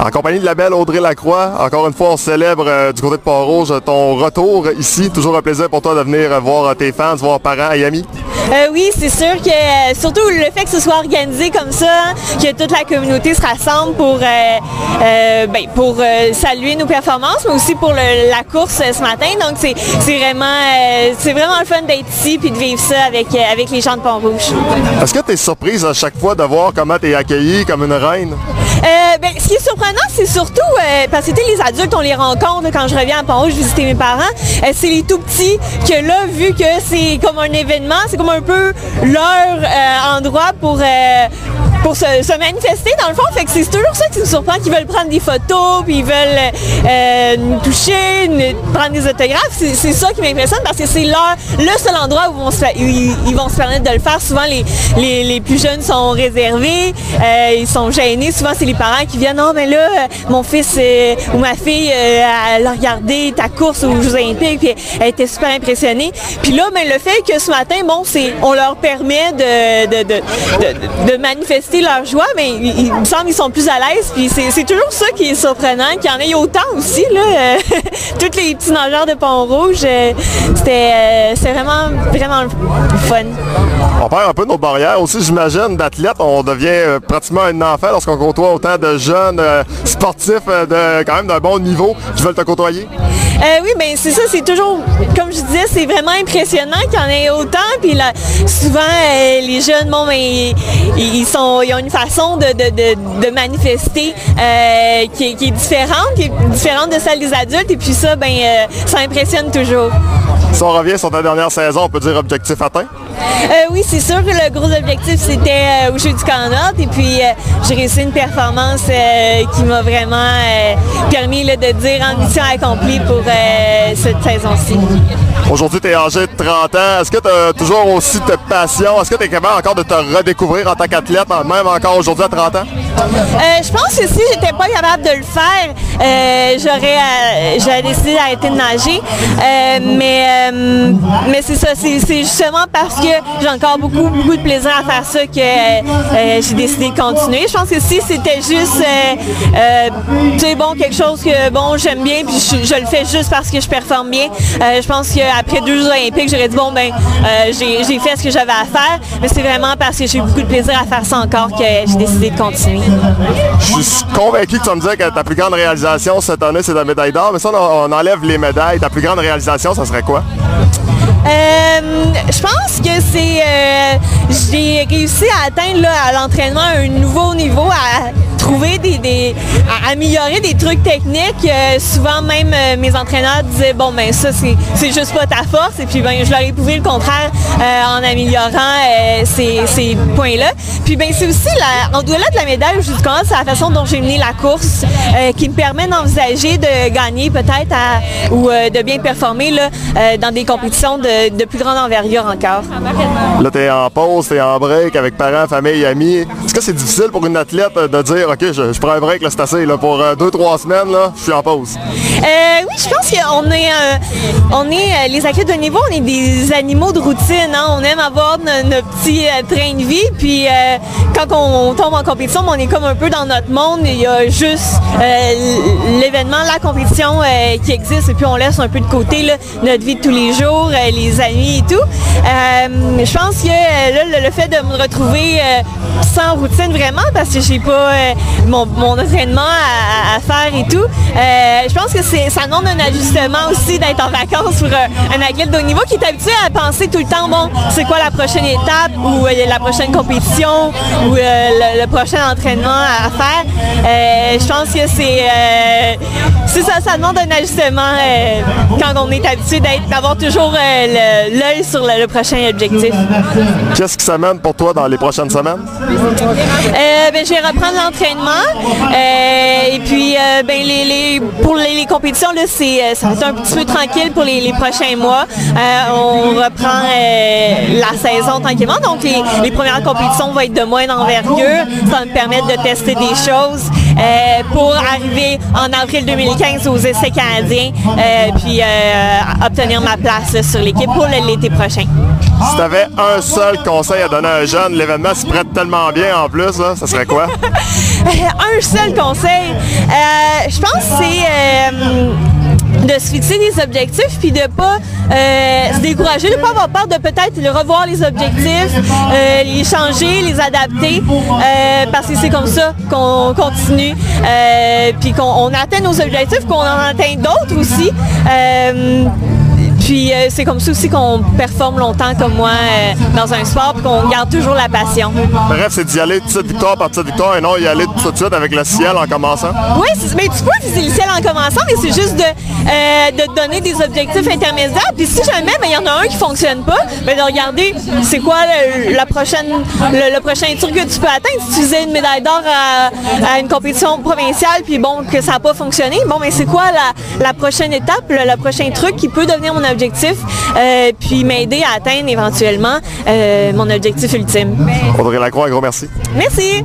En compagnie de la belle Audrey Lacroix, encore une fois, on célèbre du côté de Pont-Rouge ton retour ici. Toujours un plaisir pour toi de venir voir tes fans, voir parents et amis. Oui, c'est sûr que, surtout le fait que ce soit organisé comme ça, que toute la communauté se rassemble pour saluer nos performances, mais aussi pour la course ce matin. Donc, c'est vraiment le fun d'être ici et de vivre ça avec les gens de Pont-Rouge. Est-ce que tu es surprise à chaque fois de voir comment tu es accueillie comme une reine? Ce qui est surprenant, c'est surtout, parce que les adultes, on les rencontre quand je reviens à Pont-Rouge visiter mes parents, c'est les tout petits que là, vu que c'est comme un événement, c'est comme un peu leur endroit pour se manifester dans le fond. Fait que c'est toujours ça qui nous surprend, qu'ils veulent prendre des photos, puis ils veulent nous toucher, prendre des autographes. C'est ça qui m'impressionne parce que c'est le seul endroit où ils vont se permettre de le faire. Souvent, les plus jeunes sont réservés, ils sont gênés. Souvent, c'est les parents qui viennent « Non, mais là, mon fils ou ma fille, elle a regardé ta course aux Jeux olympiques, puis elle était super impressionnée. » Puis là, le fait que ce matin, on leur permet de manifester leur joie, mais il me semble qu'ils sont plus à l'aise, puis c'est toujours ça qui est surprenant, qu'il y en ait autant aussi, là. Tous les petits nageurs de Pont-Rouge, c'était vraiment fun. On perd un peu nos barrières aussi, j'imagine, d'athlètes. On devient pratiquement un enfant lorsqu'on côtoie autant de jeunes sportifs quand même d'un bon niveau qui veulent te côtoyer. Oui, bien c'est ça, c'est toujours, comme je disais, c'est vraiment impressionnant qu'il y en ait autant. Puis là, souvent, les jeunes, ils ont une façon de manifester qui est différente de celle des adultes. Et puis ça, ça impressionne toujours. Si on revient sur ta dernière saison, on peut dire objectif atteint? Oui, c'est sûr que le gros objectif, c'était aux Jeux du Canada. Et puis, j'ai réussi une performance qui m'a vraiment permis de dire en mission accomplie pour cette saison-ci. Aujourd'hui, tu es âgé de 30 ans. Est-ce que tu as toujours aussi de passion? Est-ce que tu es capable encore de te redécouvrir en tant qu'athlète, même encore aujourd'hui à 30 ans? Je pense que si j'étais pas capable de le faire, j'aurais décidé d'arrêter de nager. Mais c'est ça, c'est justement parce que j'ai encore beaucoup de plaisir à faire ça que j'ai décidé de continuer. Je pense que si c'était juste quelque chose que j'aime bien puis je le fais juste parce que je performe bien, je pense qu'après 2 Jeux olympiques, j'aurais dit j'ai fait ce que j'avais à faire, mais c'est vraiment parce que j'ai eu beaucoup de plaisir à faire ça encore que j'ai décidé de continuer. Je suis convaincu que tu vas me dire que ta plus grande réalisation cette année, c'est la médaille d'or, mais ça, on enlève les médailles. Ta plus grande réalisation, ça serait quoi? Je pense que j'ai réussi à atteindre à l'entraînement un nouveau niveau, à trouver à améliorer des trucs techniques. Souvent même mes entraîneurs disaient ça c'est juste pas ta force, et puis je leur ai prouvé le contraire en améliorant ces points-là. Puis c'est aussi au-delà de la médaille au Jeux du Canada, c'est la façon dont j'ai mené la course qui me permet d'envisager de gagner peut-être ou de bien performer dans des compétitions de plus grande envergure encore. Là, tu es en pause, tu es en break avec parents, famille, amis. Est-ce que c'est difficile pour une athlète de dire OK, je prends un break, là, c'est assez, là, pour 2-3 semaines, là, je suis en pause? Oui, je pense qu'on est les athlètes de niveau, on est des animaux de routine. Hein? On aime avoir notre petit train de vie. Puis quand on tombe en compétition, on est comme un peu dans notre monde. Il y a juste l'événement, la compétition qui existe. Et puis on laisse un peu de côté notre vie de tous les jours, les amis et tout. Je pense que le fait de me retrouver sans routine vraiment, parce que j'ai pas mon entraînement à faire et tout, je pense que ça demande un ajustement aussi d'être en vacances pour un athlète de haut niveau qui est habitué à penser tout le temps, c'est quoi la prochaine étape ou la prochaine compétition ou le prochain entraînement à faire. Je pense que c'est ça demande un ajustement quand on est habitué d'avoir toujours l'œil sur le prochain objectif. Qu'est-ce qui s'amène pour toi dans les prochaines semaines? Je vais reprendre l'entraînement et puis pour les compétitions, ça va être un petit peu tranquille pour les prochains mois. On reprend la saison tranquillement, donc les premières compétitions vont être de moindre envergure. Ça va me permettre de tester des choses pour arriver en avril 2015 aux essais canadiens puis obtenir ma place sur l'équipe pour l'été prochain. Si tu avais un seul conseil à donner à un jeune, l'événement se prête tellement bien en plus, là, ça serait quoi? Un seul conseil, je pense que c'est de se fixer des objectifs puis de pas se décourager, de pas avoir peur de peut-être revoir les objectifs, les changer, les adapter, parce que c'est comme ça qu'on continue, puis qu'on atteint nos objectifs, qu'on en atteint d'autres aussi. Puis c'est comme ça aussi qu'on performe longtemps comme moi dans un sport et qu'on garde toujours la passion. Bref, c'est d'y aller petite victoire par petite victoire et non y aller tout de suite avec le ciel en commençant. Oui, mais tu peux viser le ciel en commençant, mais c'est juste de donner des objectifs intermédiaires. Puis si jamais il y en a un qui ne fonctionne pas, ben de regarder c'est quoi le prochain truc que tu peux atteindre. Si tu faisais une médaille d'or à une compétition provinciale puis bon, que ça n'a pas fonctionné, bon, mais c'est quoi la prochaine étape, le prochain truc qui peut devenir mon objectif, puis m'aider à atteindre éventuellement mon objectif ultime. Audrey Lacroix, un gros merci. Merci!